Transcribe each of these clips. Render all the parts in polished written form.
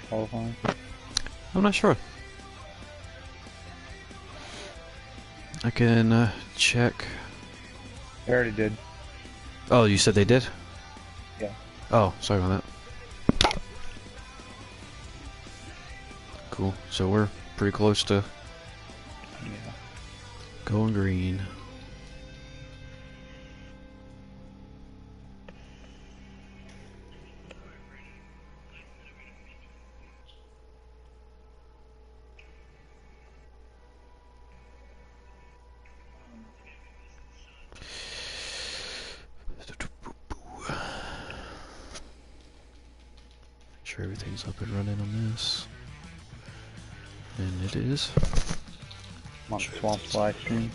qualifying? I'm not sure. I can check. They already did. Oh, you said they did? Yeah. Oh, sorry about that. Cool. So we're pretty close to going green. Make sure everything's up and running on this. And it is. I'm on swamp live stream.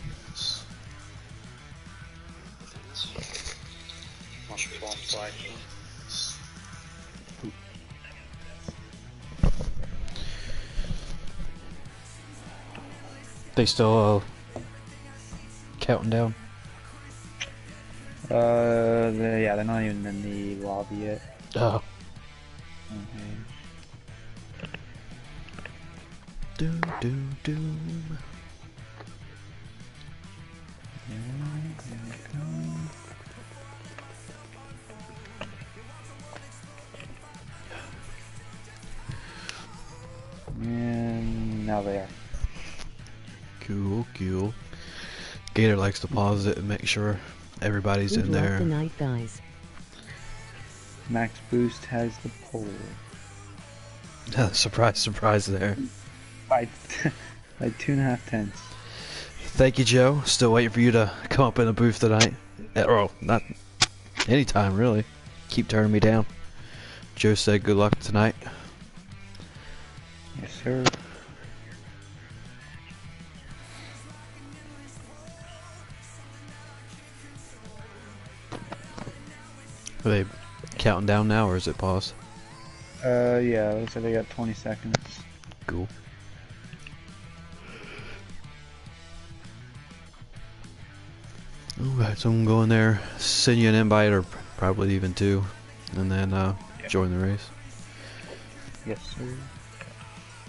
They still counting down. Yeah, they're not even in the lobby yet. Oh. Mm-hmm. Doom, doom. And now they are. Cool, cool. Gator likes to pause it and make sure everybody's in there. The night, guys. Max Boost has the pole. Surprise, surprise there. By 2.5 tenths. Thank you, Joe. Still waiting for you to come up in the booth tonight. Oh, not anytime, really. Keep turning me down. Joe said good luck tonight. Yes, sir. Are they counting down now, or is it paused? Yeah, looks like they got 20 seconds. Cool. Alright, so I'm going there, send you an invite, or probably even two, and then join the race. Yes, sir.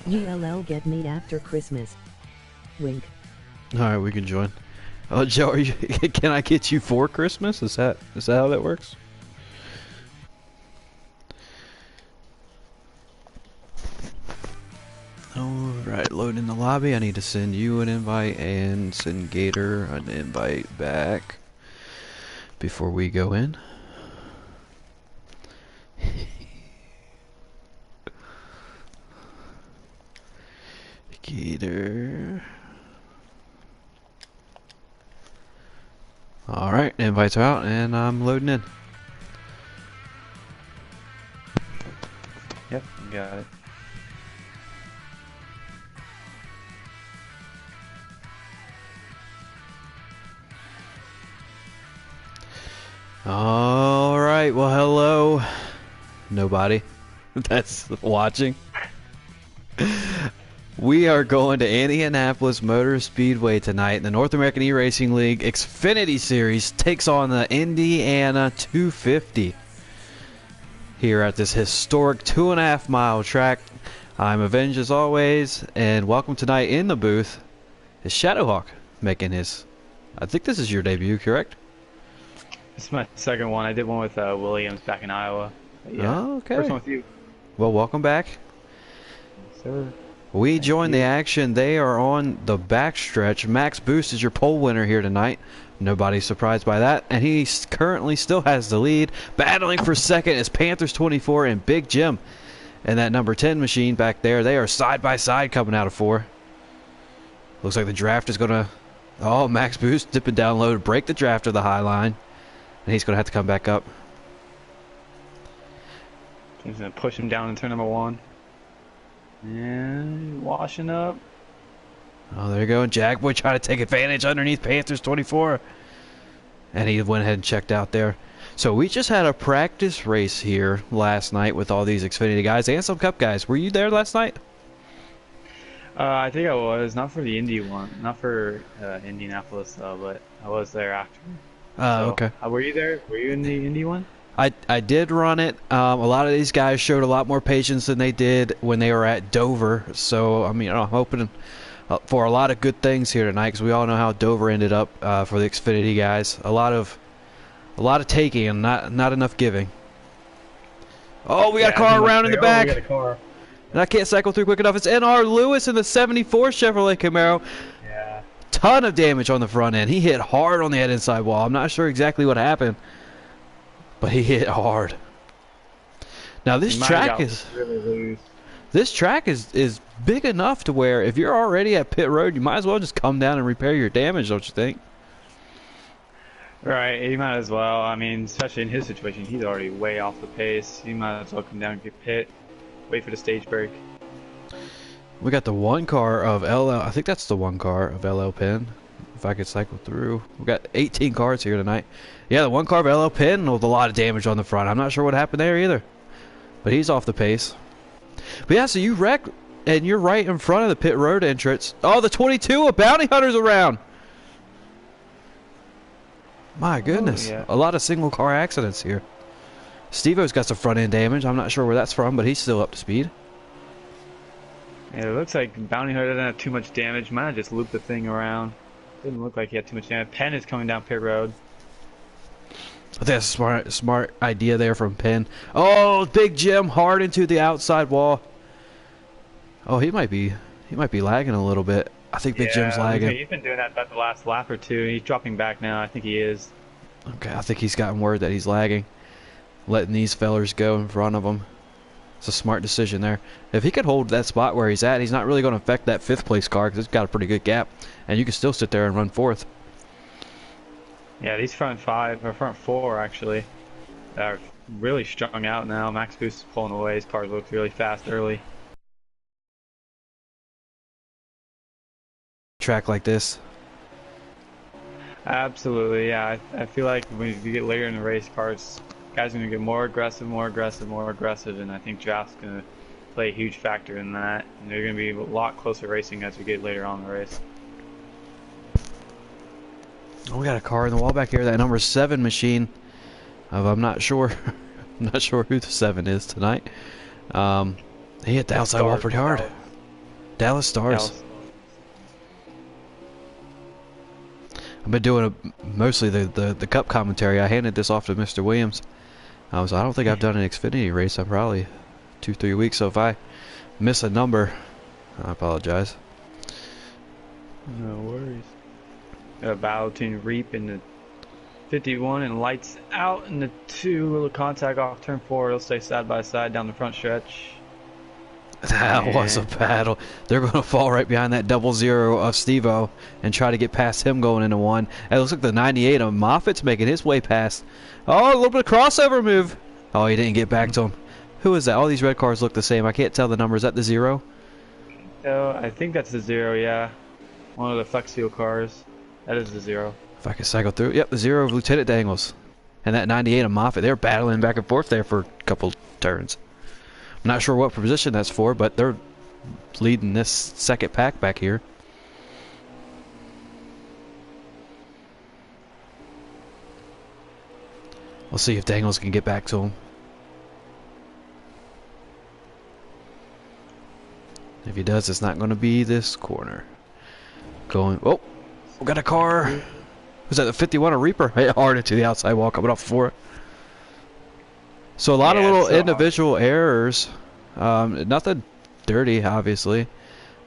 ULL get me after Christmas. Wink. Alright, we can join. Oh, Joe, can I get you for Christmas? Is that how that works? Alright, loading the lobby. I need to send you an invite and send Gator an invite back before we go in. Gator. Alright, invites are out and I'm loading in. Yep, got it. Alright, well hello. Nobody that's watching. We are going to Indianapolis Motor Speedway tonight. The North American eRacing League Xfinity Series takes on the Indiana 250 here at this historic 2.5 mile track. I'm Avenge as always, and welcome tonight in the booth is Shadowhawk making his, I think this is your debut, correct? This is my second one. I did one with Williams back in Iowa. Yeah. Oh, okay. First one with you. Well, welcome back. Sir. We join the action. They are on the backstretch. Max Boost is your pole winner here tonight. Nobody's surprised by that. And he currently still has the lead. Battling for second is Panthers 24 and Big Jim. And that number 10 machine back there. They are side by side coming out of 4. Looks like the draft is going to... Oh, Max Boost dipping down low to break the draft to the high line. And he's going to have to come back up. He's going to push him down in turn number 1. And washing up. Oh, there you go. And Jackboy trying to take advantage underneath Panthers 24. And he went ahead and checked out there. So we just had a practice race here last night with all these Xfinity guys and some Cup guys. Were you there last night? I think I was. Not for the Indy one. Not for Indianapolis, though, but I was there after. Okay. Were you there? Were you in the Indy one? I did run it. A lot of these guys showed a lot more patience than they did when they were at Dover. So I mean, I'm hoping for a lot of good things here tonight, because we all know how Dover ended up for the Xfinity guys. A lot of taking and not enough giving. Oh, we got a car around in the back. We got a car. And I can't cycle through quick enough. It's NR Lewis in the 74 Chevrolet Camaro. Yeah. Ton of damage on the front end. He hit hard on the head inside wall. I'm not sure exactly what happened, but he hit hard. Now this track is really loose. This track is big enough to where if you're already at pit road, you might as well just come down and repair your damage, don't you think? Right, he might as well. I mean, especially in his situation, he's already way off the pace. He might as well come down and get pit, wait for the stage break. We got the one car of LL. I think that's the one car of LL Penn. If I could cycle through. We got 18 cars here tonight. Yeah, the one car of LL Penn with a lot of damage on the front. I'm not sure what happened there either. But he's off the pace. But yeah, so you wrecked, and you're right in front of the pit road entrance. Oh, the 22 of Bounty Hunters around. My goodness. Oh, yeah. A lot of single car accidents here. Steve-O's got some front end damage. I'm not sure where that's from, but he's still up to speed. Yeah, it looks like Bounty Hunter doesn't have too much damage. Might have just looped the thing around. Didn't look like he had too much damage. Penn is coming down pit road. I think that's a smart idea there from Penn. Oh, Big Jim hard into the outside wall. Oh, he might be lagging a little bit. I think Big Jim's lagging. He's been doing that about the last lap or two. He's dropping back now. I think he is. Okay, I think he's gotten word that he's lagging. Letting these fellers go in front of him. It's a smart decision there. If he could hold that spot where he's at, he's not really going to affect that 5th place car because it's got a pretty good gap. And you can still sit there and run 4th. Yeah, these front 4 actually are really strung out now. Max Boost is pulling away. His cars look really fast early. Track like this. Absolutely, yeah. I feel like when you get later in the race, guys are going to get more aggressive, and I think draft's going to play a huge factor in that. And they're going to be a lot closer racing as we get later on in the race. Oh, we got a car in the wall back here. That number 7 machine. I'm not sure. I'm not sure who the 7 is tonight. He hit the outside wall pretty hard. Dallas Stars. I've been doing mostly the Cup commentary. I handed this off to Mr. Williams. So I don't think I've done an Xfinity race. I'm probably 2-3 weeks. So if I miss a number, I apologize. No worries. A battle between Reap and the 51 and Lights Out and the 2. Little contact off turn 4. They'll stay side by side down the front stretch. That was a battle. They're going to fall right behind that 00 of Steve-O and try to get past him going into 1. It looks like the 98 of Moffitt's making his way past. Oh, a little bit of crossover move. Oh, he didn't get back to him. Who is that? All these red cars look the same. I can't tell the number. Is that the 0? Oh, I think that's the 0, yeah. One of the Flex Seal cars. That is the 0. If I can cycle through. Yep, the 0 of Lieutenant Dangles. And that 98 of Moffitt. They're battling back and forth there for a couple turns. I'm not sure what position that's for, but they're leading this second pack back here. We'll see if Dangles can get back to him. If he does, it's not going to be this corner. Going, oh, we got a car. Was that the 51 of Reaper? Hit hard into the outside wall coming off for it. So a lot of little individual errors. Nothing dirty, obviously.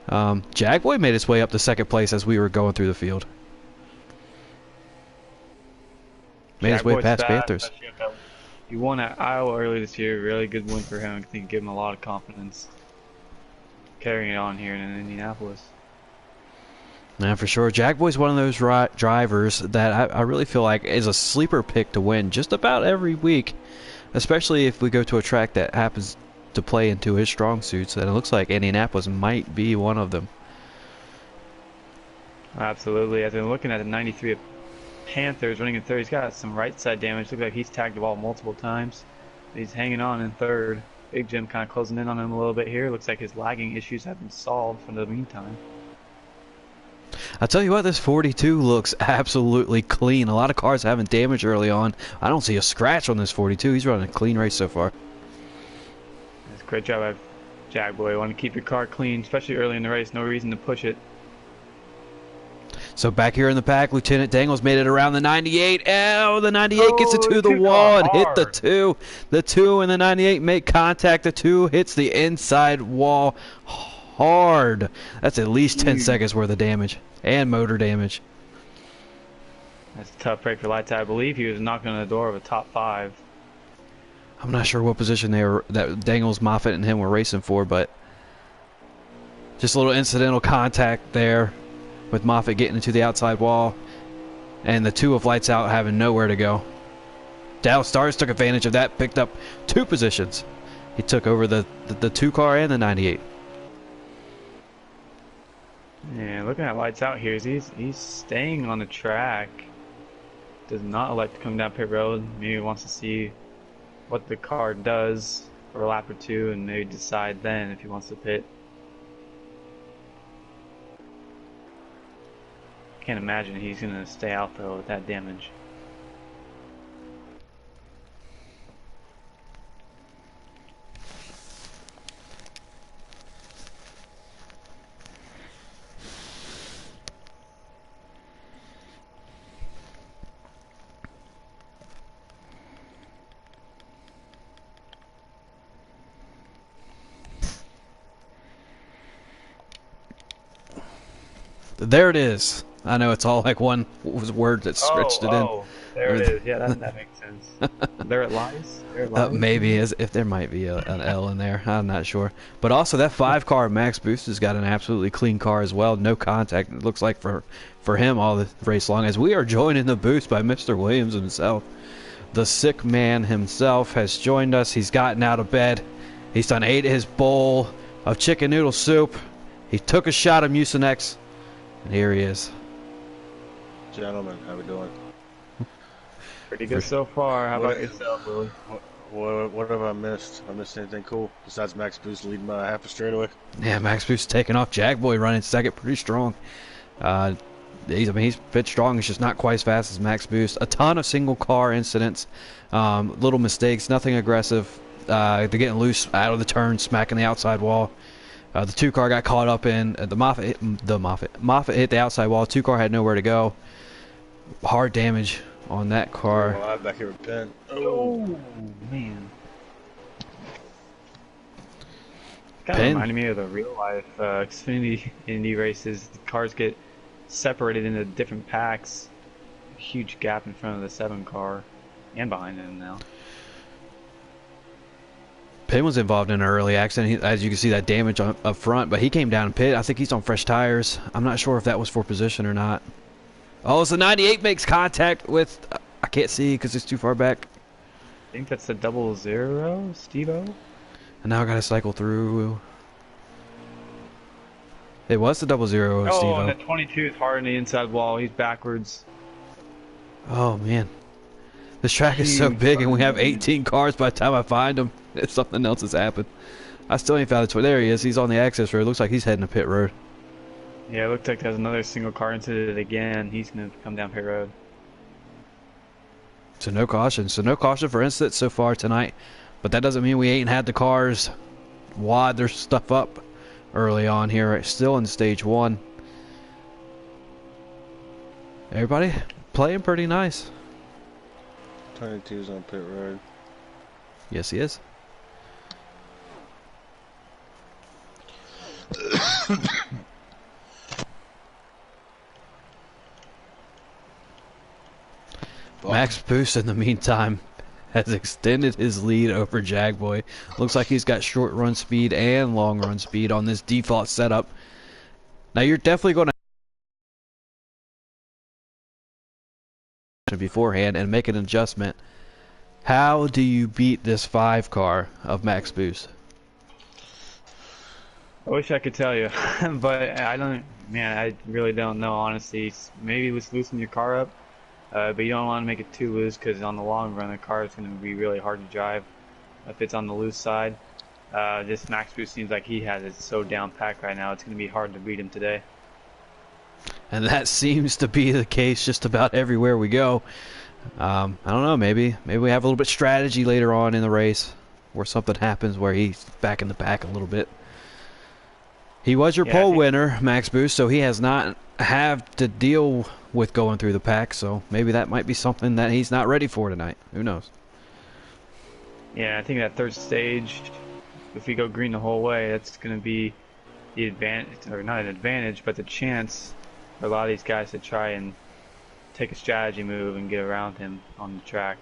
Jagboy made his way up to 2nd place as we were going through the field. Made his way past Panthers. He won at Iowa early this year. Really good win for him. I think give him a lot of confidence carrying it on here in Indianapolis. Yeah, for sure. Jagboy's one of those drivers that I really feel like is a sleeper pick to win just about every week. Especially if we go to a track that happens to play into his strong suits, and it looks like Indianapolis might be one of them. Absolutely. As I'm looking at the 93 of Panthers running in 3rd, he's got some right side damage. Looks like he's tagged the ball multiple times. He's hanging on in 3rd. Big Jim kind of closing in on him a little bit here. Looks like his lagging issues have been solved for the meantime. I'll tell you what, this 42 looks absolutely clean. A lot of cars having damage early on. I don't see a scratch on this 42. He's running a clean race so far. That's a great job by Jagboy. You want to keep your car clean, especially early in the race. No reason to push it. So back here in the pack, Lieutenant Dangles made it around the 98. Oh, the 98 gets it to the wall and hit the 2. The 2 and the 98 make contact. The 2 hits the inside wall hard. That's at least 10 seconds worth of damage and motor damage. That's a tough break for Lights. I believe he was knocking on the door of a top 5. I'm not sure what position that Dangles, Moffitt, and him were racing for, but just a little incidental contact there with Moffitt getting into the outside wall and the 2 of Lights Out having nowhere to go. Dallas Stars took advantage of that, picked up 2 positions. He took over the 2 car and the 98. Yeah, looking at Lights Out here, he's staying on the track. Does not elect to come down pit road. Maybe wants to see what the car does for a lap or 2 and maybe decide then if he wants to pit. Can't imagine he's gonna stay out though with that damage. There it is. I know it's all like one word that stretched it in. Oh, there it is. Yeah, that makes sense. There it lies. There it lies. Maybe if there might be an L in there. I'm not sure. But also that 5 car Max Boost has got an absolutely clean car as well. No contact. It looks like for him all the race long. As we are joined in the boost by Mr. Williams himself. The sick man himself has joined us. He's gotten out of bed. He's done ate his bowl of chicken noodle soup. He took a shot of Mucinex. And here he is. Gentlemen, how we doing? Pretty good so far. How about yourself, Willie? What have I missed? I missed anything cool besides Max Boost leading by half a straightaway? Yeah, Max Boost taking off. Jagboy running second, pretty strong. He's fit strong. He's just not quite as fast as Max Boost. A ton of single car incidents, little mistakes, nothing aggressive. They're getting loose out of the turn, smacking the outside wall. The 2 car got caught up in Moffitt hit the outside wall. 2 car had nowhere to go. Hard damage on that car. Oh, I'm back here with Penn. Oh man. Kind of reminded me of the real life Xfinity Indy races. The cars get separated into different packs. A huge gap in front of the 7 car and behind him now. Penn was involved in an early accident. As you can see, that damage up front, but he came down and pit. I think he's on fresh tires. I'm not sure if that was for position or not. Oh, so 98 makes contact with... I can't see because it's too far back. I think that's the 00, Steve-O? And now I gotta cycle through. It was the 00, Oh, Steve-O. and the 22 is hard on the inside wall. He's backwards. Oh, man. This track is so big and we have 18 cars by the time I find him. Something else has happened. I still ain't found the... There he is. He's on the access road. Looks like he's heading to pit road. Yeah, it looks like there's another single car incident again. He's going to come down pit road. So no caution. So no caution for incidents so far tonight. But that doesn't mean we ain't had the cars wad their stuff up early on here. Still in stage 1. Everybody playing pretty nice. 22's on pit road. Yes, he is. Max Boost, in the meantime, has extended his lead over Jagboy. Looks like he's got short run speed and long run speed on this default setup. Now, you're definitely going to beforehand and make an adjustment. How do you beat this 5 car of Max Boost? I wish I could tell you, but I don't. Man, I really don't know, honestly. Maybe let's loosen your car up, but you don't want to make it too loose because on the long run, the car is going to be really hard to drive if it's on the loose side. This Max Boost seems like he has it so down packed right now. It's going to be hard to beat him today. And that seems to be the case just about everywhere we go. I don't know, maybe we have a little bit of strategy later on in the race where something happens where he's back in the pack a little bit. He was your pole winner, Max Boost, so he has not have to deal with going through the pack, so maybe that might be something that he's not ready for tonight. Who knows? Yeah, I think that third stage, if we go green the whole way, that's going to be the advantage, or not an advantage, but the chance for a lot of these guys to try and take a strategy move and get around him on the track.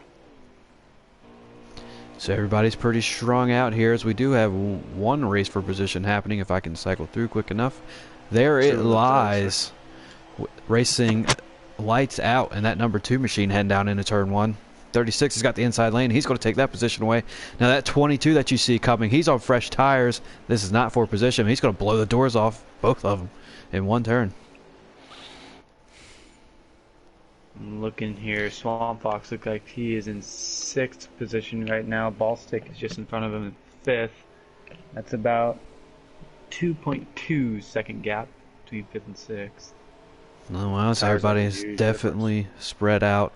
So everybody's pretty strung out here, as we do have one race for position happening, if I can cycle through quick enough. There it lies, racing lights out, and that number 2 machine heading down into turn 1. 36 has got the inside lane. He's going to take that position away. Now that 22 that you see coming, he's on fresh tires. This is not for position. He's going to blow the doors off, both of them, in one turn. I'm looking here. Swamp Fox looks like he is in 6th position right now. Ballstick is just in front of him in 5th. That's about 2.2 second gap between 5th and 6th. Oh, wow, so everybody is definitely spread out.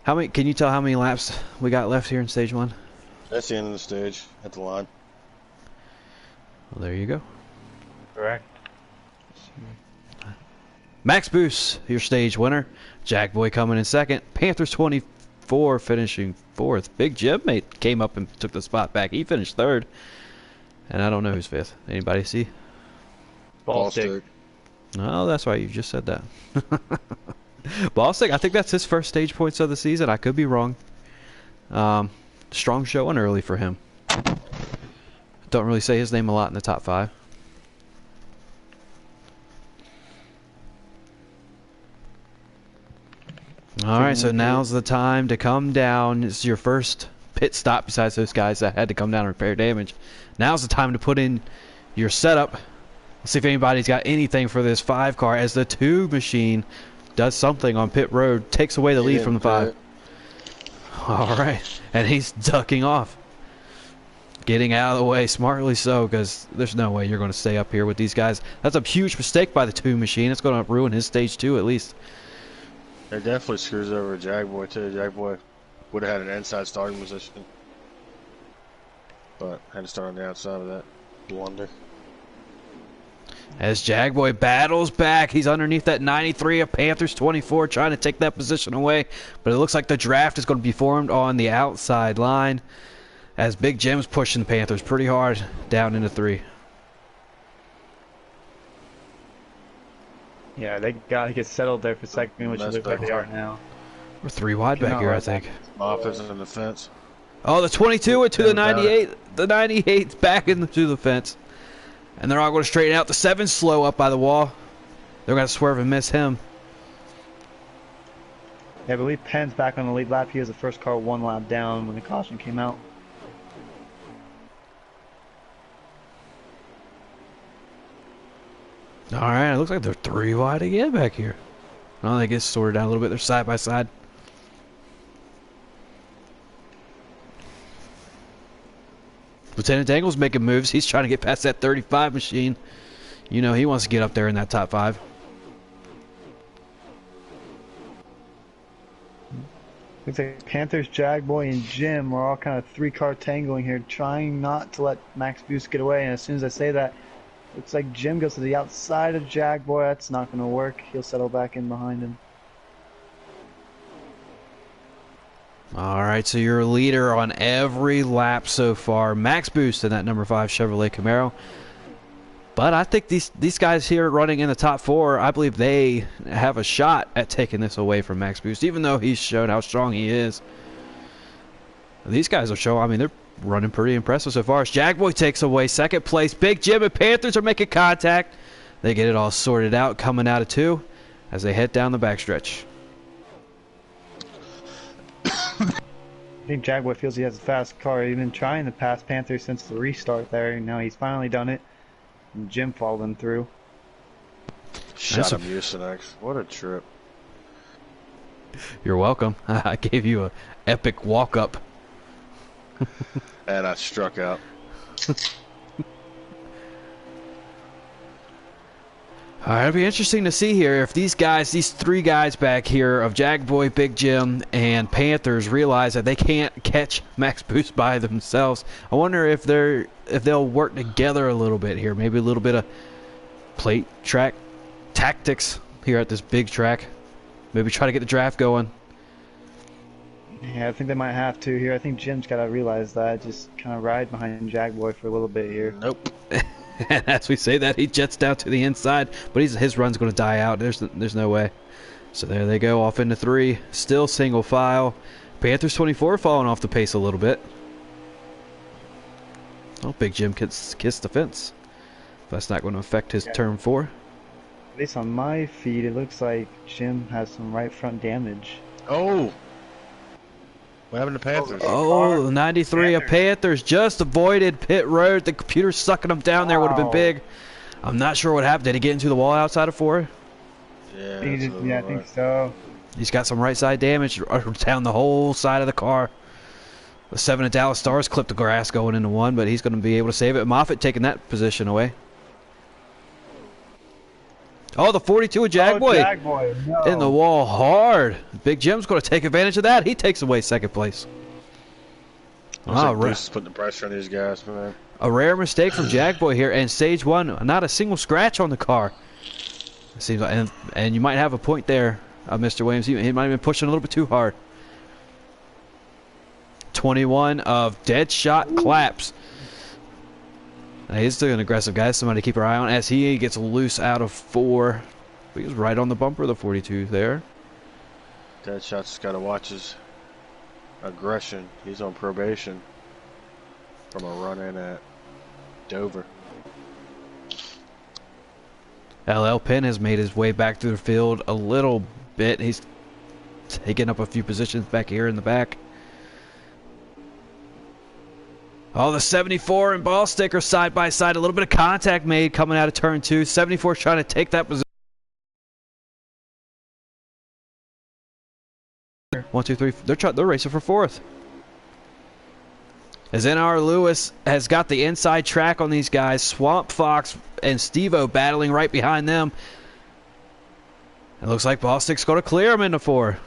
How many? Can you tell how many laps we got left here in stage 1? That's the end of the stage, at the line. Well, there you go. Correct. Max Boost, your stage winner. Jackboy coming in 2nd. Panthers 24 finishing 4th. Big Jim mate came up and took the spot back. He finished 3rd. And I don't know who's 5th. Anybody see? Ballstick. Oh, that's right. You just said that. Ballstick, I think that's his first stage points of the season. I could be wrong. Strong showing early for him. Don't really say his name a lot in the top 5. Alright, so now's the time to come down. It's your first pit stop besides those guys that had to come down and repair damage. Now's the time to put in your setup. Let's see if anybody's got anything for this 5 car as the 2 machine does something on pit road, takes away the lead from the 5. Alright, and he's ducking off. Getting out of the way, smartly so, because there's no way you're going to stay up here with these guys. That's a huge mistake by the 2 machine. It's going to ruin his stage 2 at least. It definitely screws over Jagboy too. Jagboy would have had an inside starting position, but had to start on the outside of that blunder. As Jagboy battles back, he's underneath that 93 of Panthers 24, trying to take that position away. But it looks like the draft is going to be formed on the outside line, as Big Jim's pushing the Panthers pretty hard down into 3. Yeah, they got to get settled there for second, which looks like they are now. We're 3 wide back here, I think. Offense in the fence. Oh, the 22 went to the 98. The 98's back into the fence. And they're all going to straighten out. The 7's slow up by the wall. They're going to swerve and miss him. Yeah, I believe Penn's back on the lead lap. He was the first car 1 lap down when the caution came out. Alright, it looks like they're 3 wide again back here. Well, they get sorted out a little bit. They're side by side. Lieutenant Dangle's making moves. He's trying to get past that 35 machine. You know, he wants to get up there in that top 5. Looks like Panthers, Jagboy, and Jim are all kind of 3-car tangling here, trying not to let Max Boost get away. And as soon as I say that, looks like Jim goes to the outside of Jagboy. That's not going to work. He'll settle back in behind him. Alright, so you're a leader on every lap so far. Max Boost in that number 5 Chevrolet Camaro. But I think these guys here running in the top 4, I believe they have a shot at taking this away from Max Boost, even though he's shown how strong he is. These guys are showing, I mean, they're running pretty impressive so far. As Jagboy takes away 2nd place. Big Jim and Panthers are making contact. They get it all sorted out coming out of 2 as they head down the backstretch. I think Jagboy feels he has a fast car. He's been trying to pass Panthers since the restart there, and now he's finally done it. And Jim followed him through. Shut him, Usenex. What a trip. You're welcome. I gave you a epic walk-up. And I struck out. All right, it'll be interesting to see here if these guys, these three guys back here of Jackboy, Big Jim, and Panthers realize that they can't catch Max Boost by themselves. I wonder if they'll work together a little bit here, maybe a little bit of plate track tactics here at this big track. Maybe try to get the draft going. Yeah, I think they might have to here. I think Jim's got to realize that. Just kind of ride behind Jackboy for a little bit here. Nope. And as we say that, he jets down to the inside, but his run's going to die out. There's no way. So there they go, off into 3. Still single file. Panthers 24 falling off the pace a little bit. Oh, Big Jim kissed the fence. That's not going to affect his turn 4. At least on my feed, it looks like Jim has some right front damage. Oh! What happened to Panthers? Oh, 93 of Panthers just avoided pit road. The computer sucking them down there would have been big. I'm not sure what happened. Did he get into the wall outside of 4? Yeah, I think so. He's got some right side damage down the whole side of the car. The 7 of Dallas Stars clipped the grass going into 1, but he's going to be able to save it. Moffitt taking that position away. Oh, the 42 of Jackboy. Jackboy, no. In the wall hard. Big Jim's going to take advantage of that. He takes away second place. Bruce is putting the pressure on these guys, man. A rare mistake from Jackboy here, and stage 1, not a single scratch on the car. It seems like, and you might have a point there, Mr. Williams. He might have been pushing a little bit too hard. 21 of dead shot claps. Now, he's still an aggressive guy. Somebody to keep our eye on as he gets loose out of 4. He was right on the bumper of the 42 there. Deadshot's got to watch his aggression. He's on probation from a run-in at Dover. LL Penn has made his way back through the field a little bit. He's taking up a few positions back here in the back. Oh, the 74 and ball sticker side by side. A little bit of contact made coming out of turn 2. 74 trying to take that position. 1, 2, 3. They're racing for 4th. As NR Lewis has got the inside track on these guys. Swamp Fox and Steve-O battling right behind them. It looks like Ballstick's going to clear him into 4.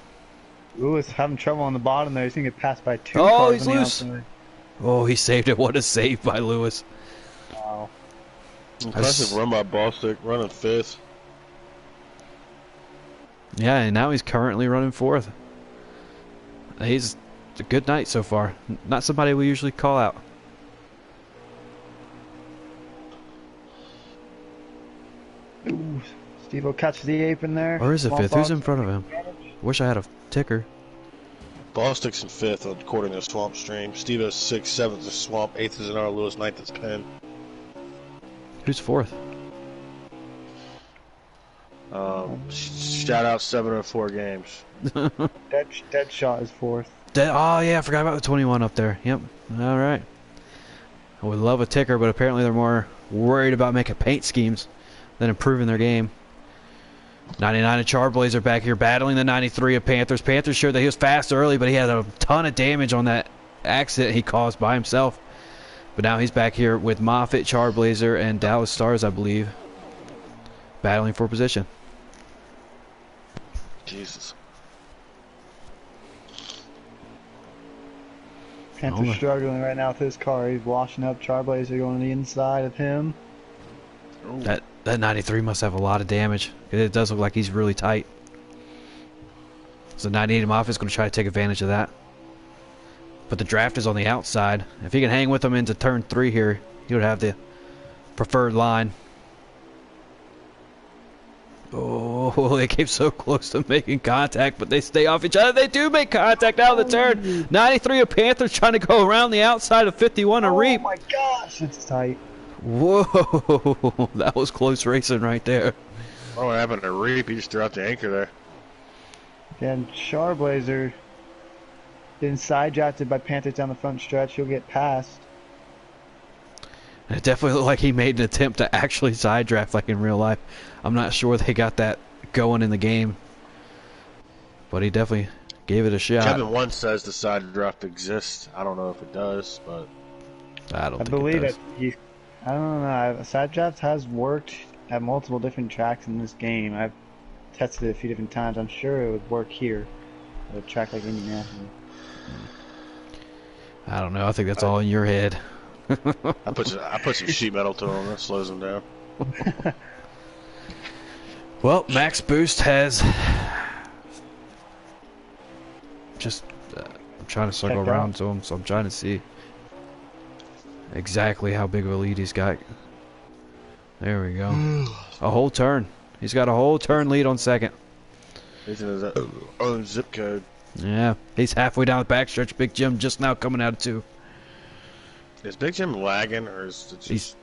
Lewis having trouble on the bottom there. He's going to get passed by 2 Oh, cars he's on the loose. outside. Oh, he saved it. What a save by Lewis. Wow. Impressive run by Ballstick, running 5th. Yeah, and now he's currently running 4th. He's a good night so far. Not somebody we usually call out. Ooh, Steve-O catches the apron there. Or is it Small 5th? Who's in box. front of him? Wish I had a ticker. Ballstick's in 5th according to Swamp Stream. Steve-O's 6th, 7th is Swamp, 8th is NR Lewis, 9th is Penn. Who's 4th? Shout out 704 games. Dead shot is 4th. Oh, yeah, I forgot about the 21 up there. Yep. All right. I would love a ticker, but apparently they're more worried about making paint schemes than improving their game. 99 of Charblazer back here battling the 93 of Panthers. Panthers showed that he was fast early, but he had a ton of damage on that accident he caused by himself. But now he's back here with Moffitt, Charblazer, and Dallas Stars, I believe, battling for position. Jesus. Panther's struggling right now with his car. He's washing up. Charblazer going on the inside of him. Ooh. That 93 must have a lot of damage. It does look like he's really tight. So 98 Moffitt's going to try to take advantage of that. But the draft is on the outside. If he can hang with them into turn 3 here, he would have the preferred line. Oh, they came so close to making contact, but they stay off each other. They do make contact out of the turn. 93 of Panthers trying to go around the outside of 51 of Reap. Oh my gosh, it's tight. Whoa, that was close racing right there. What happened to Reap? He just threw out the anchor there. And Charblazer getting side drafted by Panthers down the front stretch. He'll get past. It definitely looked like he made an attempt to actually side draft like in real life. I'm not sure they got that going in the game, but he definitely gave it a shot. Kevin One says the side draft exists. I don't know if it does, but I I believe it. I don't know. Side draft has worked at multiple different tracks in this game. I've tested it a few different times. I'm sure it would work here at a track like Indianapolis. I don't know. I think that's all in your head. I put some sheet metal to him. That slows him down. Well, Max Boost has just. I'm trying to circle Checked around out. to him, so I'm trying to see exactly how big of a lead he's got. There we go. A whole turn. He's got a whole turn lead on second. He's in his own zip code. Yeah, he's halfway down the backstretch. Big Jim just now coming out of 2. Is Big Jim lagging, or is it just... He's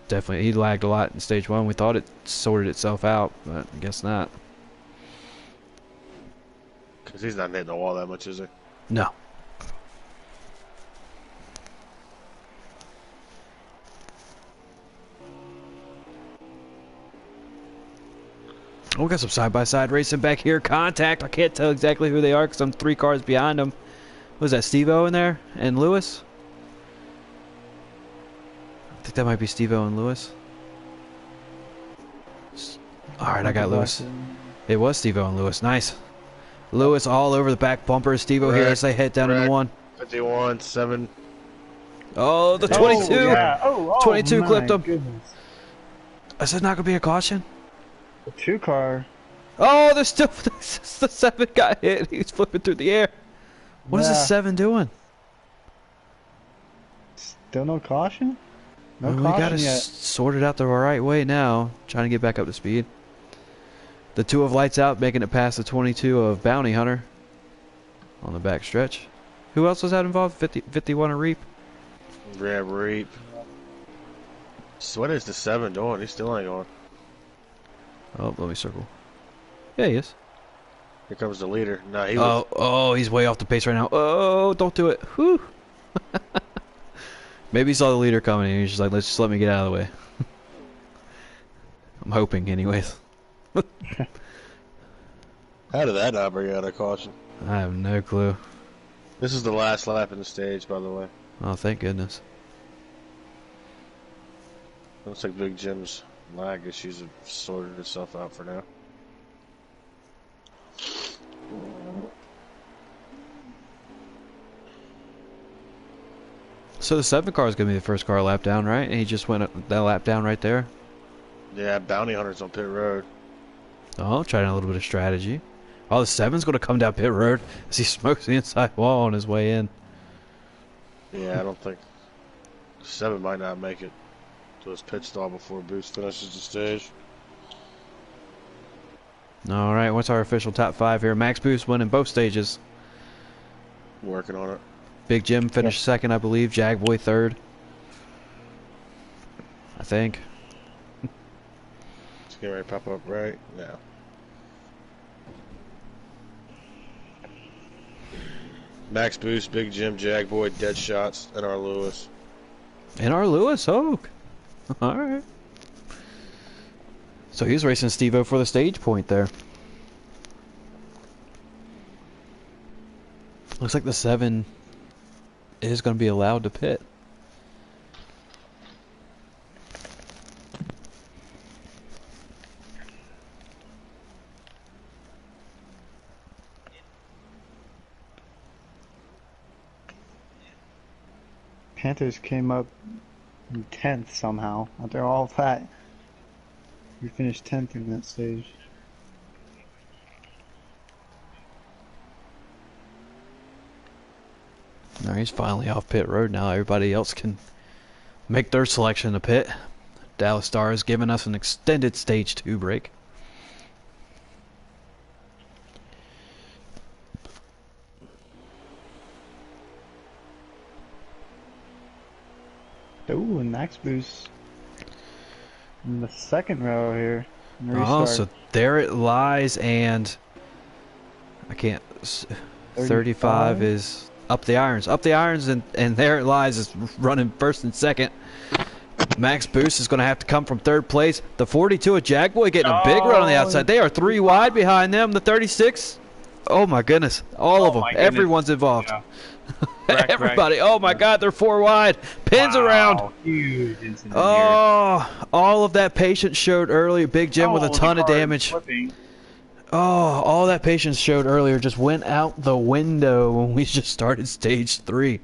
definitely, he lagged a lot in stage 1. We thought it sorted itself out, but I guess not. Because he's not hitting the wall that much, is he? No. Oh, we got some side-by-side racing back here. Contact. I can't tell exactly who they are because I'm 3 cars behind them. Was that Steve-O in there? And Lewis? I think that might be Steve-O and Lewis. Alright, I got Lewis. It was Steve-O and Lewis. Nice. Lewis all over the back bumper. Steve-O here as they head down into 1. 51, 7. Oh, the 22. Oh, yeah. 22 my clipped him. Goodness. Is that not going to be a caution? The 2-car. Oh, there's still the 7 got hit. He's flipping through the air. What is the Yeah. 7 doing? Still no caution? No Well, we caution got to yet. sort it out the right way now. Trying to get back up to speed. The 2 of Lights Out making it past the 22 of Bounty Hunter on the back stretch. Who else was that involved? 51 of Reap. Yeah, Reap. So what is the 7 doing? He still ain't going. Oh, let me circle. Yeah, he is. Here comes the leader. No, he was... Oh, he's way off the pace right now. Oh, don't do it. Whew. Maybe he saw the leader coming and he's just like, let's just let me get out of the way. I'm hoping, anyways. How did that not bring out a caution? I have no clue. This is the last lap in the stage, by the way. Oh, thank goodness. Looks like Big Jim's lag issues have sorted itself out for now. So the 7 car is going to be the first car lap down, right? And he just went that lap down right there. Yeah, Bounty Hunter's on pit road. Oh, trying a little bit of strategy. Oh, the 7's going to come down pit road as he smokes the inside wall on his way in. Yeah, I don't think... 7 might not make it to his pit stall before Boost finishes the stage. All right, what's our official top 5 here? Max Boost winning both stages. Working on it. Big Jim finished second, I believe. Jagboy third. I think. It's getting ready to pop up right now. Max Boost, Big Jim, Jagboy, Dead Shots, and our Lewis. And our Lewis Oak. All right. So he's racing Steve-O for the stage point there. Looks like the 7 is going to be allowed to pit. Panthers came up in 10th somehow. After all that, we finished 10th in that stage. No, he's finally off pit road now. Everybody else can make their selection to pit. Dallas Star has given us an extended stage 2 break. Ooh, and Max Boost in the second row here. In the Oh, restart. so there it lies, and I can't. 35 is up the irons. Up the irons, and there it lies, is running first and second. Max Boost is going to have to come from third place. The 42 of Jagboy getting a big run on the outside. They are 3 wide behind them. The 36. Oh my goodness. All of them. my goodness. Everyone's involved. Yeah. Everybody, oh my God, they're 4 wide. Pins around. Huge incident here. Oh, all of that patience showed earlier. Big Jim with a ton of damage. Oh, all that patience showed earlier just went out the window when we just started stage 3.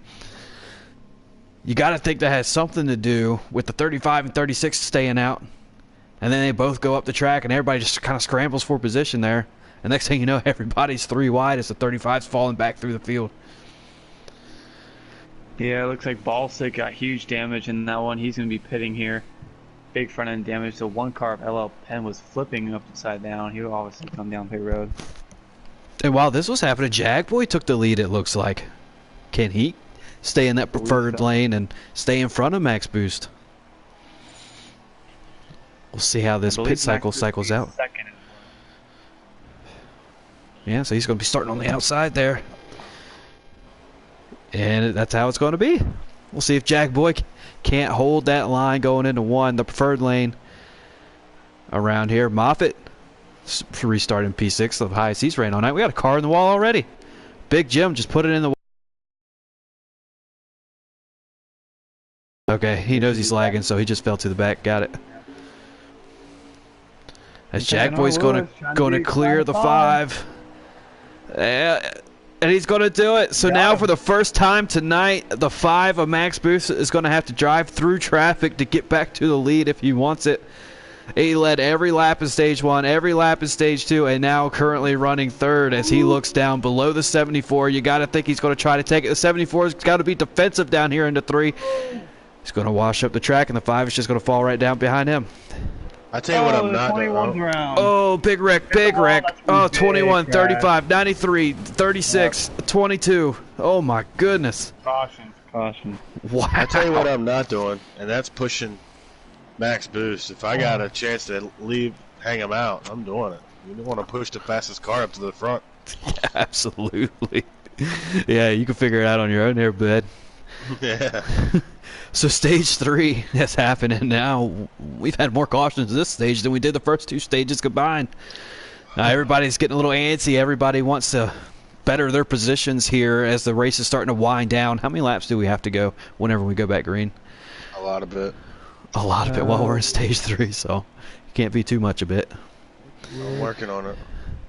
You got to think that has something to do with the 35 and 36 staying out. And then they both go up the track and everybody just kind of scrambles for position there. And next thing you know, everybody's 3 wide as the 35's falling back through the field. Yeah, it looks like Ballstick got huge damage in that one. He's going to be pitting here. Big front end damage. So one car of LL Penn was flipping upside down. He'll obviously come down pit road. And while this was happening, Jagboy took the lead, it looks like. Can he stay in that preferred lane and stay in front of Max Boost? We'll see how this pit cycle cycles out. Yeah, so he's going to be starting on the outside there. And that's how it's going to be. We'll see if Jagboy can't hold that line going into 1, the preferred lane around here. Moffitt restarting P6, the highest he's ran all night. We got a car in the wall already. Big Jim just put it in the wall. Okay, he knows he's lagging, so he just fell to the back. Got it. As Jagboy's going to clear the 5. And he's going to do it. So now for the first time tonight, the 5 of Max Boost is going to have to drive through traffic to get back to the lead if he wants it. He led every lap in stage 1, every lap in stage 2, and now currently running 3rd as he looks down below the 74. You got to think he's going to try to take it. The 74's got to be defensive down here into 3. He's going to wash up the track, and the 5 is just going to fall right down behind him. I tell you what I'm not doing. Oh, big wreck, big wreck. Oh, 21, 35, 93, 36, 22. Oh, my goodness. Caution. Wow. I tell you what I'm not doing, and that's pushing Max Boost. If I got a chance to hang him out, I'm doing it. You don't want to push the fastest car up to the front. Absolutely. Yeah, you can figure it out on your own there, bud. Yeah. So stage 3 has happened, and now we've had more cautions this stage than we did the first 2 stages combined. Now everybody's getting a little antsy. Everybody wants to better their positions here as the race is starting to wind down. How many laps do we have to go whenever we go back green? A lot of it. A lot of it while we're in stage 3, so you can't be too much of it. I'm working on it.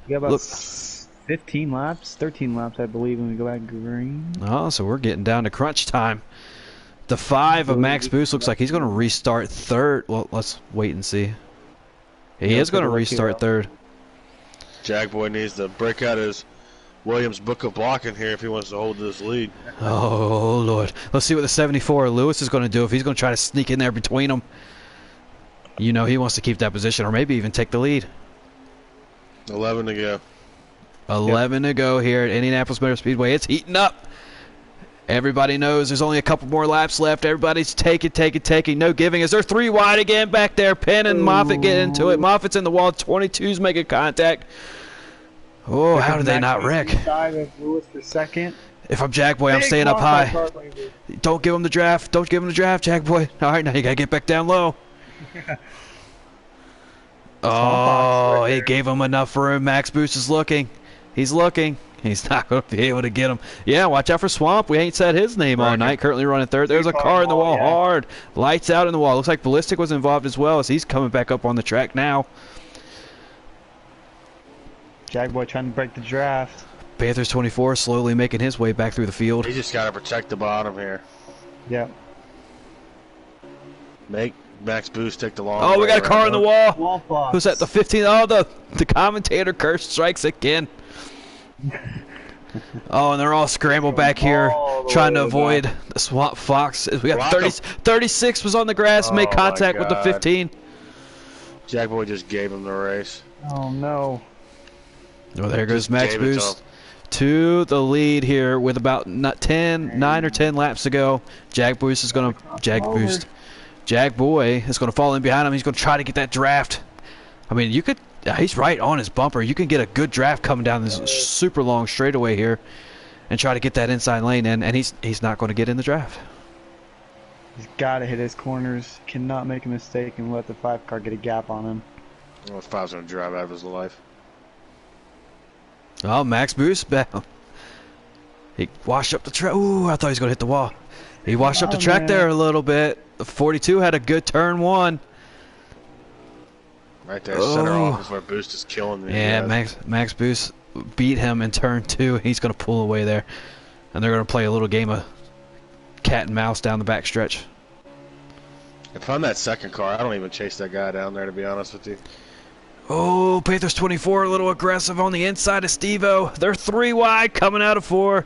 You got about 15 laps, 13 laps, I believe, when we go back green. Oh, so we're getting down to crunch time. The 5 of Max Boost looks like he's going to restart 3rd. Well, let's wait and see. He is going to restart 3rd. Jagboy needs to break out his Williams book of blocking here if he wants to hold this lead. Oh, Lord. Let's see what the 74 Lewis is going to do if he's going to try to sneak in there between them. You know he wants to keep that position or maybe even take the lead. 11 to go. 11 to go here at Indianapolis Motor Speedway. It's heating up. Everybody knows there's only a couple more laps left. Everybody's taking. No giving. Is there 3 wide again back there? Penn and Moffitt get into it. Moffitt's in the wall. 22's making contact. Oh, how did they not wreck? Lewis for second. If I'm Jagboy, I'm staying up high. Don't give him the draft. Don't give him the draft, Jagboy. All right, now you got to get back down low. Oh, it gave him enough room. Max Boost is looking. He's looking. He's not going to be able to get him. Yeah, watch out for Swamp. We ain't said his name all night. Currently running 3rd. There's a car in the wall hard. Lights out in the wall. Looks like Ballistic was involved as well as he's coming back up on the track now. Jagboy trying to break the draft. Panthers 24 slowly making his way back through the field. He just got to protect the bottom here. Yep. Make Max Boost take the long Oh, we got a car in the wall. Box. Who's that? The 15. Oh, the commentator curse strikes again. Oh, and they're all scrambled back here trying to avoid the Swamp Fox. We got 36 was on the grass, made contact with the 15. Jagboy just gave him the race. Oh, no. Oh, there goes Max Boost to the lead here with about 9 or 10 laps to go. Jagboy is going to Jagboy is going to fall in behind him. He's going to try to get that draft. I mean, you could. He's right on his bumper. You can get a good draft coming down this super long straightaway here, and try to get that inside lane in. And he's not going to get in the draft. He's got to hit his corners. Cannot make a mistake and let the 5 car get a gap on him. Well, 5's going to drive out of his life. Oh, Max Boost back. He washed up the track. Ooh, I thought he was going to hit the wall. He washed up the Oh, track man. there a little bit. The 42 had a good turn one. Right there, center Oh. off is where Boost is killing me. Yeah, Max Boost beat him in turn 2. He's going to pull away there. And they're going to play a little game of cat and mouse down the backstretch. If I'm that second car, I don't even chase that guy down there, to be honest with you. Oh, Panthers 24 a little aggressive on the inside of Steve-O. They're 3 wide coming out of 4.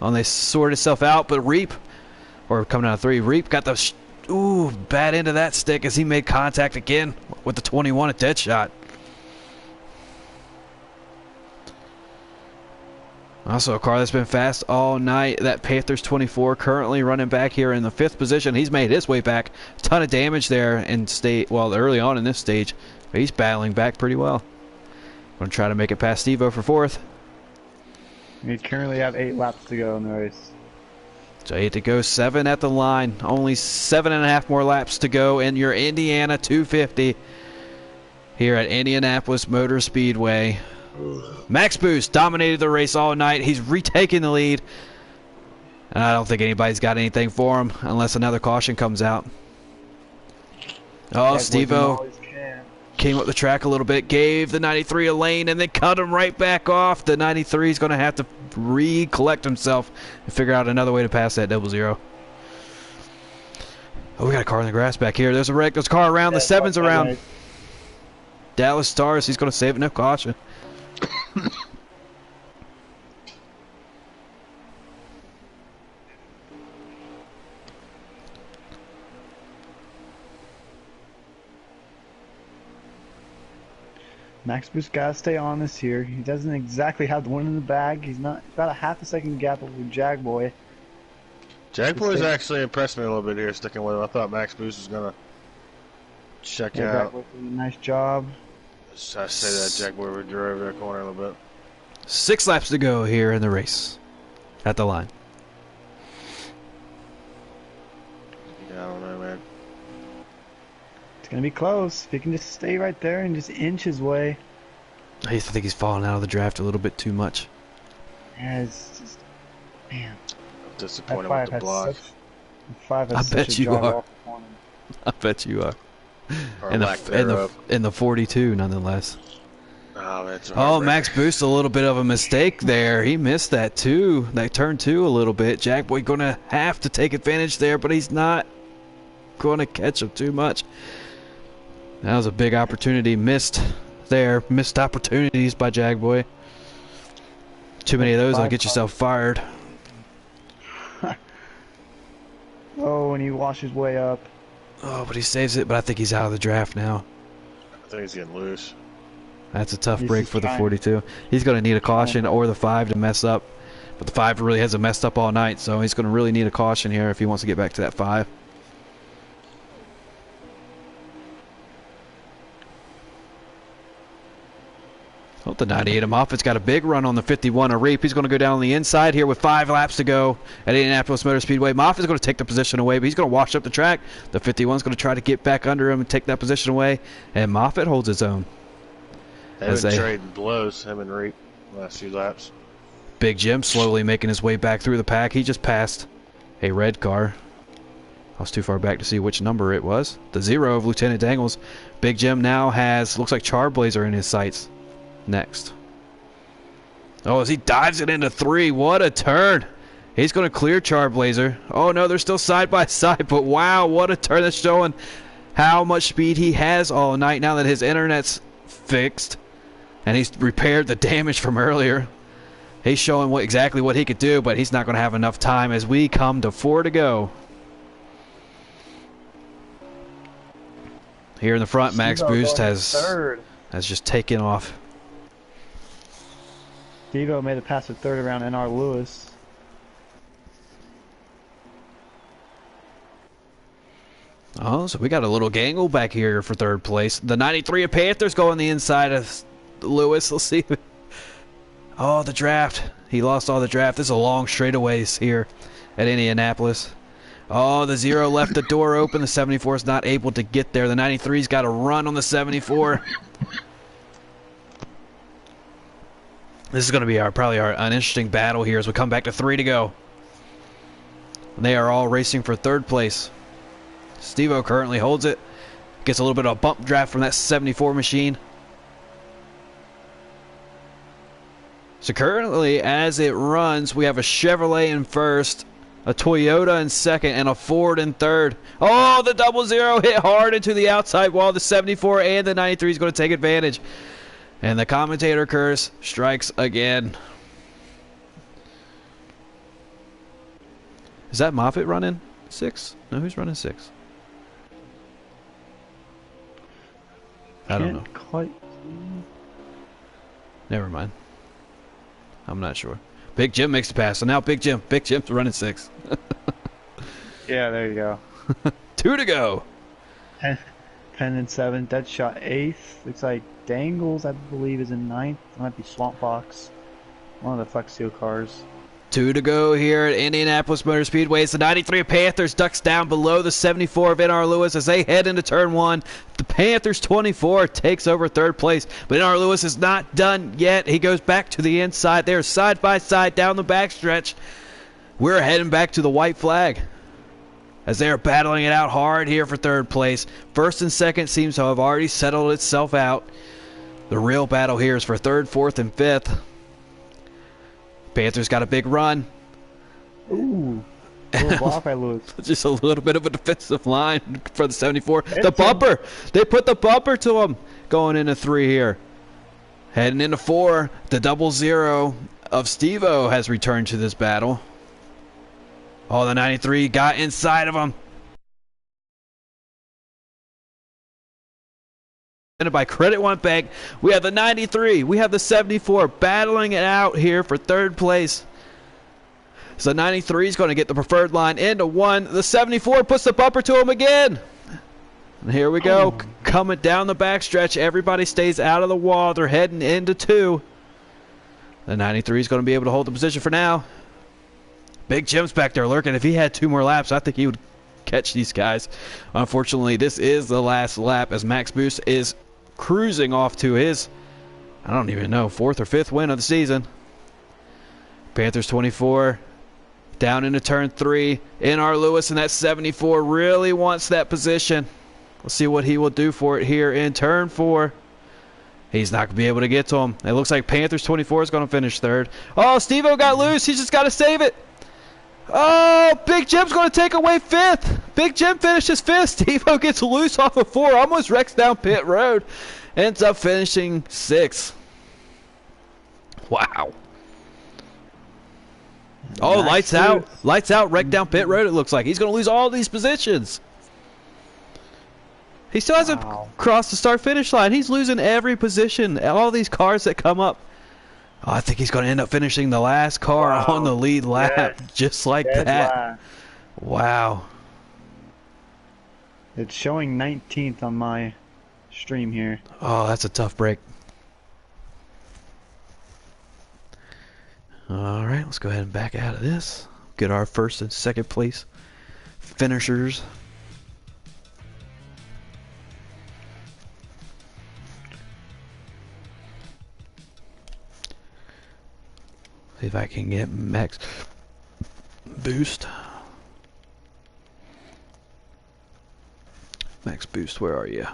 Oh, and they sort itself out, but Reap, or coming out of 3, Reap got the bad end of that stick as he made contact again with the 21 at dead shot. Also a car that's been fast all night. That Panthers 24 currently running back here in the 5th position. He's made his way back. Ton of damage there in early on in this stage. But he's battling back pretty well. Going to try to make it past Steve-O for 4th. We currently have 8 laps to go in the race. So 8 to go, 7 at the line. Only 7.5 more laps to go in your Indiana 250 here at Indianapolis Motor Speedway. Max Boost dominated the race all night. He's retaking the lead. And I don't think anybody's got anything for him unless another caution comes out. Oh, Steve-O came up the track a little bit, gave the 93 a lane, and then cut him right back off. The 93 is going to have to recollect himself and figure out another way to pass that 00. Oh, we got a car in the grass back here. There's a wreck. There's a car around. The 7's around. Dallas Stars. He's going to save enough caution. Max Boost gotta stay honest here. He doesn't exactly have the one in the bag. He's about a half a second gap over Jagboy. Jagboy's actually impressed me a little bit here, sticking with him. I thought Max Boost was gonna check out. Jagboy did a nice job. I say that Jagboy would drive that corner a little bit. 6 laps to go here in the race at the line. Yeah, I don't know, man. It's gonna be close. If he can just stay right there and just inch his way. I think he's falling out of the draft a little bit too much. Yeah, it's just, man. I'm disappointed with the block. 5 has I such bet a you drive are. off the corner. I bet you are. Or In lack the, thereof. in the 42, nonetheless. Oh, that's a Oh, heartbreaker. Max Boost, a little bit of a mistake there. He missed that too. That turn 2 a little bit. Jagboy going to have to take advantage there, but he's not going to catch him too much. That was a big opportunity missed there. Missed opportunities by Jagboy. Too many of those will get yourself fired. Oh, and he washed his way up. Oh, but he saves it, but I think he's out of the draft now. I think he's getting loose. That's a tough He's break just for the trying. 42. He's going to need a caution or the 5 to mess up. But the 5 really hasn't messed up all night, so he's going to really need a caution here if he wants to get back to that 5. Oh, the 98 of Moffitt's got a big run on the 51 of Reap. He's going to go down the inside here with 5 laps to go at Indianapolis Motor Speedway. Moffitt's going to take the position away, but he's going to wash up the track. The 51's going to try to get back under him and take that position away, and Moffitt holds his own. They've As been they- trading blows, him and Reap, last few laps. Big Jim slowly making his way back through the pack. He just passed a red car. I was too far back to see which number it was. The 0 of Lieutenant Dangles. Big Jim now has, looks like Charblazer in his sights. Next. Oh, as he dives it into 3. What a turn. He's going to clear Charblazer. Oh, no, they're still side by side. But wow, what a turn. That's showing how much speed he has all night now that his internet's fixed. And he's repaired the damage from earlier. He's showing exactly what he could do, but he's not going to have enough time as we come to 4 to go. Here in the front, Max Steve-O Boost going has third. just taken off. Steve-O made it past the third around NR Lewis. Oh, so we got a little gangle back here for 3rd place. The 93 of Panthers going the inside of Lewis. Let's see. Oh, the draft. He lost all the draft. This is a long straightaways here at Indianapolis. Oh, the 0 left the door open. The 74 is not able to get there. The 93's got a run on the 74. This is going to be probably an interesting battle here as we come back to 3 to go. They are all racing for 3rd place. Steve-O currently holds it. Gets a little bit of a bump draft from that 74 machine. So currently, as it runs, we have a Chevrolet in 1st, a Toyota in 2nd, and a Ford in 3rd. Oh, the 00 hit hard into the outside wall. The 74 and the 93 is going to take advantage. And the commentator curse strikes again. Is that Moffitt running 6? No, who's running 6? I don't know. Quite. Never mind. I'm not sure. Big Jim makes the pass. So now Big Jim's running 6. Yeah, there you go. 2 to go. 10 and 7. Deadshot 8th. Looks like Dangles, I believe, is in 9th. It might be Swamp Fox. One of the Flex Steel cars. 2 to go here at Indianapolis Motor Speedway. It's the 93 Panthers ducks down below the 74 of NR Lewis as they head into turn 1. The Panthers 24 takes over 3rd place, but NR Lewis is not done yet. He goes back to the inside. They're side by side down the backstretch. We're heading back to the white flag as they are battling it out hard here for 3rd place. 1st and 2nd seems to have already settled itself out. The real battle here is for 3rd, 4th, and 5th. Panthers got a big run. Ooh. A little block by Lewis. Just a little bit of a defensive line for the 74. The bumper. They put the bumper to him going into 3 here. Heading into 4. The 00 of Steve-O has returned to this battle. Oh, the 93 got inside of him. By Credit One Bank, we have the 93, we have the 74 battling it out here for 3rd place. So 93 is going to get the preferred line into 1. The 74 puts the bumper to him again. And here we go, coming down the backstretch. Everybody stays out of the wall. They're heading into 2. The 93 is going to be able to hold the position for now. Big Jim's back there lurking. If he had 2 more laps, I think he would catch these guys. Unfortunately, this is the last lap as Max Boost is cruising off to his, I don't even know, 4th or 5th win of the season. Panthers 24 down into turn 3. NR Lewis in that 74 really wants that position. Let's see what he will do for it here in turn 4. He's not going to be able to get to him. It looks like Panthers 24 is going to finish 3rd. Oh, Steve-O got loose. He's just got to save it. Oh, Big Jim's going to take away 5th. Big Jim finishes 5th. Steve-O gets loose off of 4. Almost wrecks down pit road. Ends up finishing 6th. Wow. Oh, lights out. Lights out. Wrecked down pit road, it looks like. He's going to lose all these positions. He still hasn't crossed the start-finish line. He's losing every position. All these cars that come up. Oh, I think he's going to end up finishing the last car on the lead lap, just like that. Wow. It's showing 19th on my stream here. Oh, that's a tough break. All right, let's go ahead and back out of this. Get our 1st and 2nd place finishers. See if I can get Max Boost. Max Boost, where are you?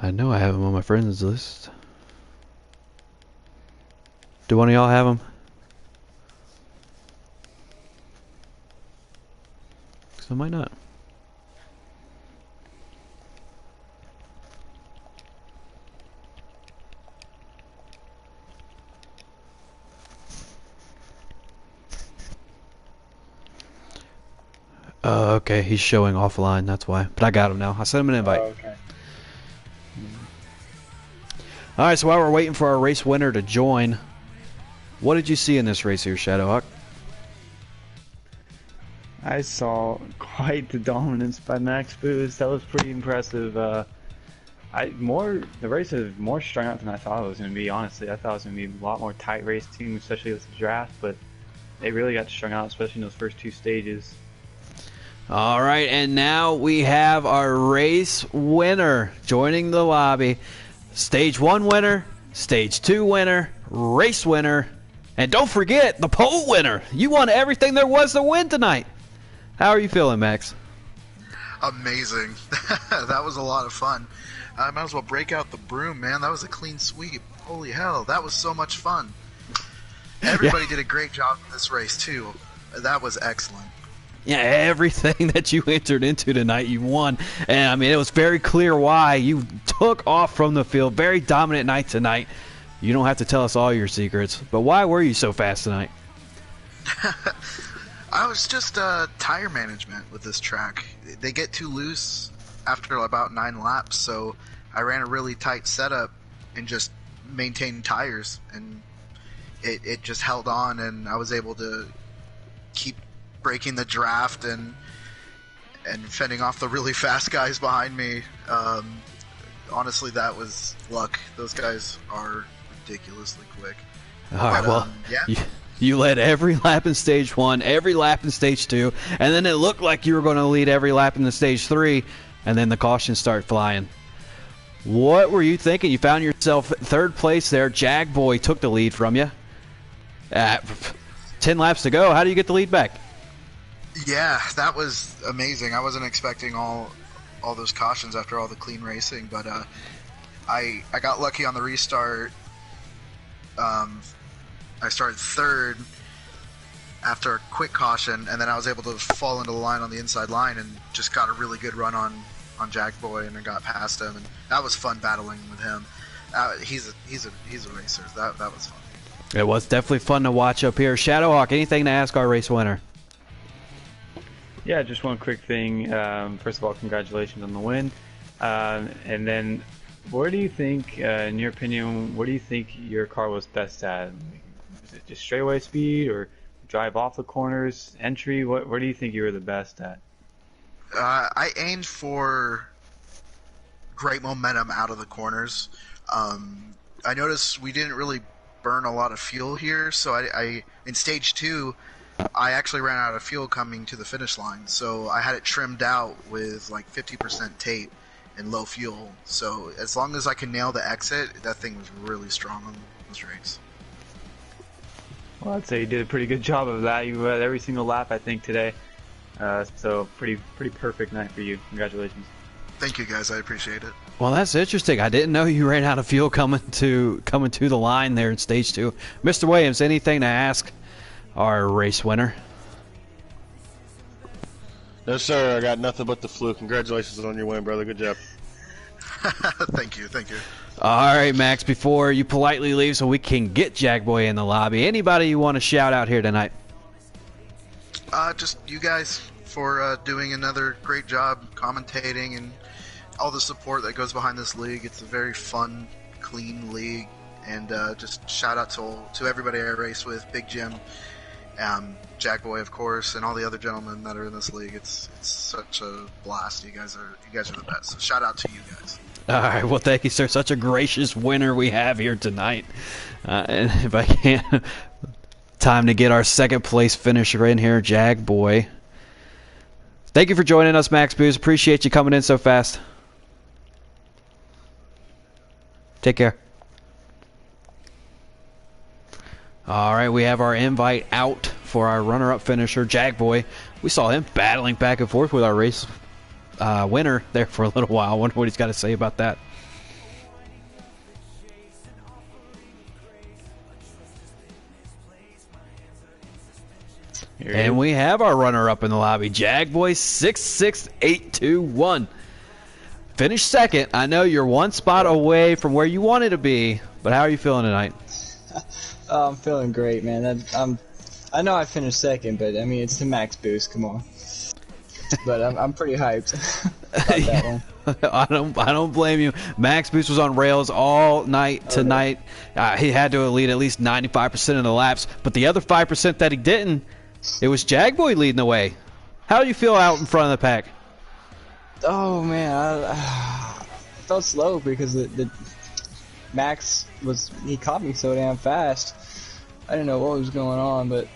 I know I have him on my friends list. Do one of y'all have him? I might not. Okay, he's showing offline, that's why. But I got him now. I sent him an invite. Oh, okay. Alright, so while we're waiting for our race winner to join, what did you see in this race here, Shadowhawk? I saw quite the dominance by Max Boost. That was pretty impressive. The race is more strung out than I thought it was going to be, honestly. I thought it was going to be a lot more tight race team, especially with the draft, but they really got strung out, especially in those first 2 stages. All right, and now we have our race winner joining the lobby. Stage 1 winner, Stage 2 winner, race winner, and don't forget the pole winner. You won everything there was to win tonight. How are you feeling, Max? Amazing. That was a lot of fun. I might as well break out the broom, man. That was a clean sweep. Holy hell, that was so much fun. Everybody did a great job in this race, too. That was excellent. Yeah, everything that you entered into tonight, you won. And, I mean, it was very clear why. You took off from the field. Very dominant night tonight. You don't have to tell us all your secrets. But why were you so fast tonight? I was just tire management with this track. They get too loose after about 9 laps, so I ran a really tight setup and just maintained tires. And it just held on, and I was able to keep breaking the draft and fending off the really fast guys behind me. Honestly, that was luck. Those guys are ridiculously quick. All right, well, yeah. You led every lap in Stage 1, every lap in Stage 2, and then it looked like you were going to lead every lap in the Stage 3, and then the cautions start flying. What were you thinking? You found yourself third place there. Jagboy took the lead from you. 10 laps to go. How do you get the lead back? Yeah, that was amazing. I wasn't expecting all those cautions after all the clean racing, but I got lucky on the restart. I started third after a quick caution, and then I was able to fall into the line on the inside line and just got a really good run on Jackboy, and I got past him, and that was fun battling with him. He's a racer. That was fun. It was definitely fun to watch up here. Shadowhawk, anything to ask our race winner? Yeah, just one quick thing. First of all, congratulations on the win. And then, where do you think, in your opinion, where do you think your car was best at? Is it just straightaway speed or drive off the corners, entry? Where do you think you were the best at? I aimed for great momentum out of the corners. I noticed we didn't really burn a lot of fuel here, so I in Stage 2, I actually ran out of fuel coming to the finish line, so I had it trimmed out with like 50% tape and low fuel. So as long as I can nail the exit, that thing was really strong on the straights. Well, I'd say you did a pretty good job of that. You had every single lap, I think, today. So pretty perfect night for you. Congratulations. Thank you, guys. I appreciate it. Well, that's interesting. I didn't know you ran out of fuel coming to the line there in Stage 2. Mr. Williams, anything to ask our race winner? No, sir. I got nothing but the flu. Congratulations on your win, brother. Good job. Thank you. All right, Max, before you politely leave so we can get Jackboy in the lobby, anybody you want to shout out here tonight? Just you guys for doing another great job commentating and all the support that goes behind this league. It's a very fun, clean league, and just shout out to everybody I race with, Big Jim, Jackboy, of course, and all the other gentlemen that are in this league. It's such a blast. You guys are the best. So shout out to you guys. All right, well, thank you, sir. Such a gracious winner we have here tonight. And if I can, time to get our second place finisher in here, Jackboy. Thank you for joining us, Max Booze. Appreciate you coming in so fast. Take care. All right, we have our invite out for our runner-up finisher, Jackboy. We saw him battling back and forth with our race winner there for a little while. I wonder what he's got to say about that. And we have our runner-up in the lobby, Jackboy 66821. Finished second. I know you're one spot away from where you wanted to be, but how are you feeling tonight? I'm feeling great, man. I know I finished second, but I mean it's the max boost. Come on. But I'm pretty hyped about that one. I don't blame you. Max Boost was on rails all night tonight. He had to lead at least 95% of the laps, but the other 5% that he didn't, it was Jackboy leading the way. How do you feel out in front of the pack? Oh man, I felt slow because the Max he caught me so damn fast. I didn't know what was going on, but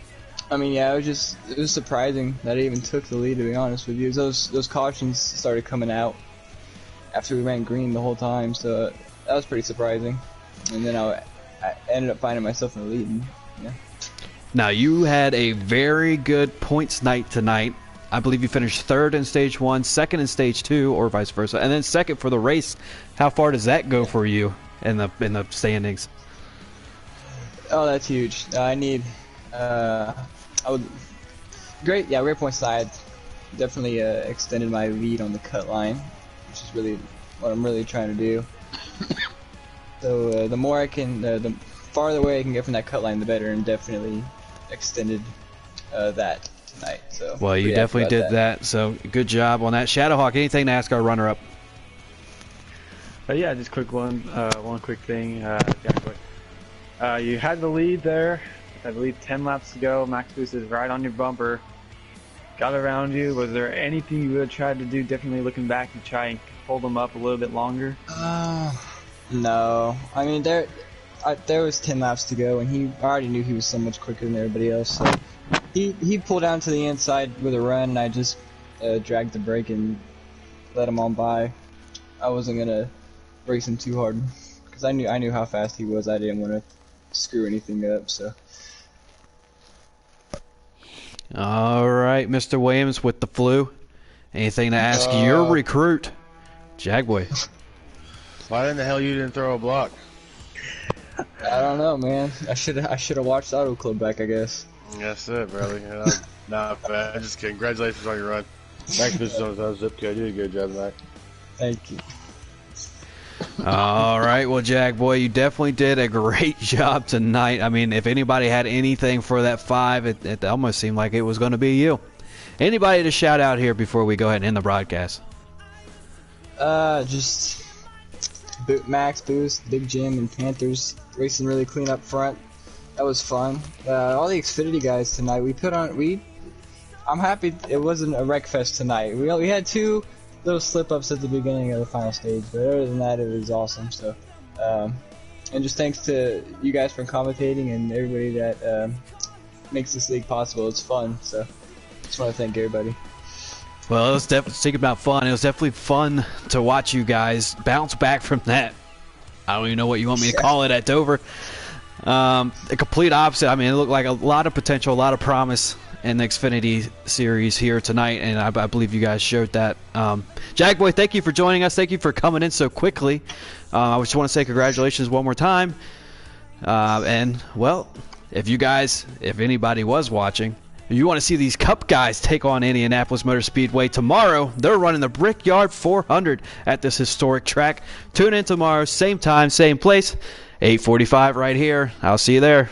I mean, yeah, it was surprising that I even took the lead, to be honest with you. Those cautions started coming out after we ran green the whole time, so that was pretty surprising. And then I ended up finding myself in the lead. And, yeah. Now, you had a very good points night tonight. I believe you finished third in stage 1, second in stage 2, or vice versa, and then second for the race. How far does that go for you in the standings? Oh, that's huge. Great points side. Definitely extended my lead on the cut line, which is really what I'm really trying to do. So the more I can, the farther away I can get from that cut line, the better, and definitely extended that tonight. So well, you definitely did that. So good job on that. Shadowhawk, anything to ask our runner-up? Yeah, just quick one quick thing. You had the lead there. I believe 10 laps to go. Max Boost is right on your bumper. Got around you. Was there anything you would have tried to do differently looking back to try and hold them up a little bit longer? No. I mean, there was 10 laps to go, and I already knew he was so much quicker than everybody else. So he pulled down to the inside with a run, and I just dragged the brake and let him on by. I wasn't gonna race him too hard because I knew how fast he was. I didn't want to screw anything up. So. All right, Mr. Williams with the flu. Anything to ask your recruit, Jagboy? Why in the hell you didn't throw a block? I don't know, man. I should have watched Auto Club back, I guess. That's it, brother. Not bad. Just kidding. Congratulations on your run. Max Boost is on his zip code. You did a good job tonight. Thank you. All right, well, Jagboy, you definitely did a great job tonight. I mean, if anybody had anything for that 5, it almost seemed like it was going to be you. Anybody to shout out here before we go ahead and end the broadcast? Just Max Boost, Big Jim, and Panthers racing really clean up front. That was fun. All the Xfinity guys tonight, I'm happy it wasn't a wreck fest tonight. We had 2 little slip-ups at the beginning of the final stage, but other than that, it was awesome. So, and just thanks to you guys for commentating and everybody that makes this league possible. It's fun, so just want to thank everybody. Well, it was speaking about fun, it was definitely fun to watch you guys bounce back from that. I don't even know what you want me to call it at Dover. A complete opposite. I mean, it looked like a lot of potential, a lot of promise in the Xfinity series here tonight, and I believe you guys showed that. Jagboy, thank you for joining us. Thank you for coming in so quickly. I just want to say congratulations one more time. And, well, if anybody was watching, if you want to see these Cup guys take on Indianapolis Motor Speedway tomorrow, they're running the Brickyard 400 at this historic track. Tune in tomorrow, same time, same place, 8:45 right here. I'll see you there.